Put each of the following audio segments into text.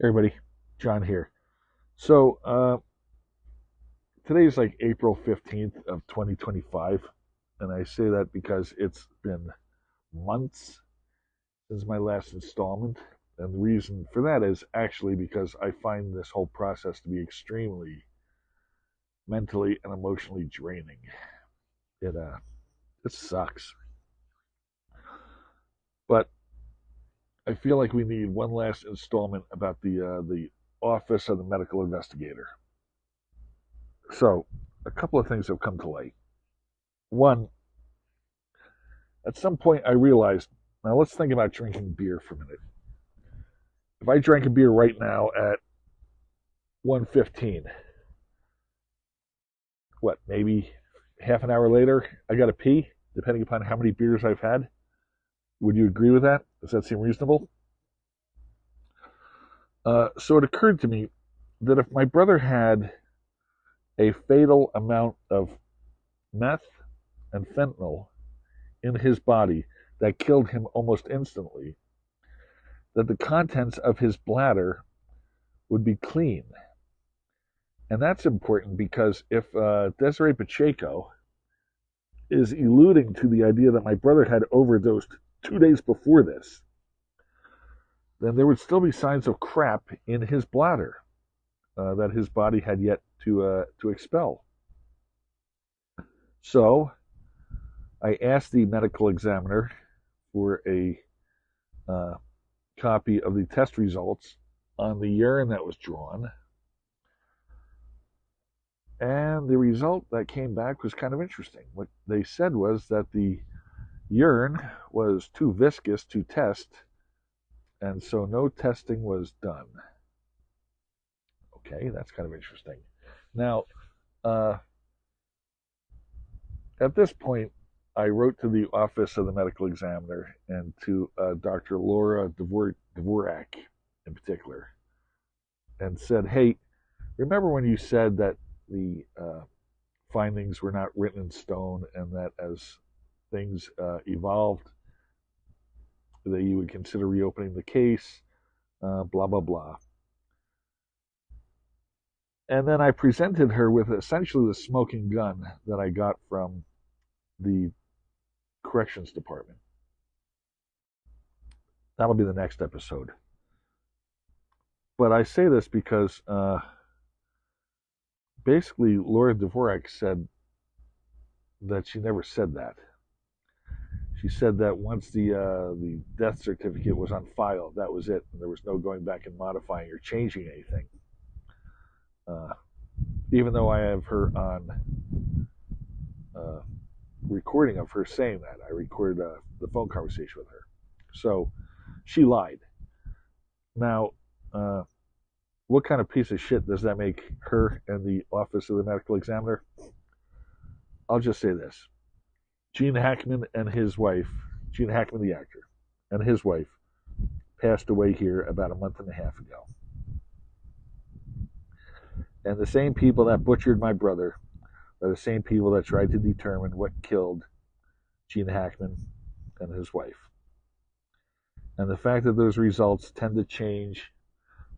Everybody, John here. So today's like April 15th of 2025, and I say that because it's been months since my last installment, and the reason for that is actually because I find this whole process to be extremely mentally and emotionally draining. It sucks, but I feel like we need one last installment about the office of the medical investigator. So a couple of things have come to light. One, at some point I realized, now let's think about drinking beer for a minute. If I drank a beer right now at 1:15, what, maybe half an hour later, I got to pee, depending upon how many beers I've had. Would you agree with that? Does that seem reasonable? So it occurred to me that if my brother had a fatal amount of meth and fentanyl in his body that killed him almost instantly, that the contents of his bladder would be clean. And that's important because if Desiree Pacheco is alluding to the idea that my brother had overdosed 2 days before this, then there would still be signs of crap in his bladder that his body had yet to expel. So I asked the medical examiner for a uh, copy of the test results on the urine that was drawn. And the result that came back was kind of interesting. What they said was that the urine was too viscous to test, and so no testing was done. Okay, that's kind of interesting. Now, uh, at this point, I wrote to the office of the medical examiner and to Dr. Laura Dvorak in particular, and said, "Hey, remember when you said that the findings were not written in stone, and that as things evolved, that you would consider reopening the case, blah, blah, blah." And then I presented her with essentially the smoking gun that I got from the corrections department. That'll be the next episode. But I say this because basically Laura Dvorak said that she never said that. She said that once the death certificate was on file, that was it. And there was no going back and modifying or changing anything. Uh, Even though I have her on recording of her saying that, I recorded the phone conversation with her. So she lied. Now, what kind of piece of shit does that make her and the office of the medical examiner? I'll just say this: Gene Hackman and his wife, Gene Hackman the actor, and his wife passed away here about a month and a half ago. And the same people that butchered my brother are the same people that tried to determine what killed Gene Hackman and his wife. And the fact that those results tend to change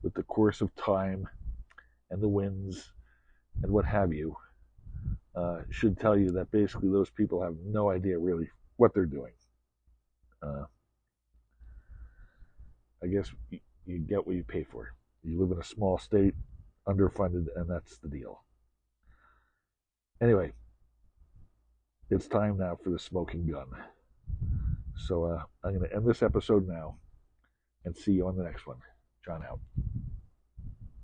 with the course of time and the winds and what have you should tell you that basically those people have no idea really what they're doing. Uh, I guess you get what you pay for. You live in a small state, underfunded, and that's the deal. Anyway, it's time now for the smoking gun. So I'm going to end this episode now and see you on the next one. John out.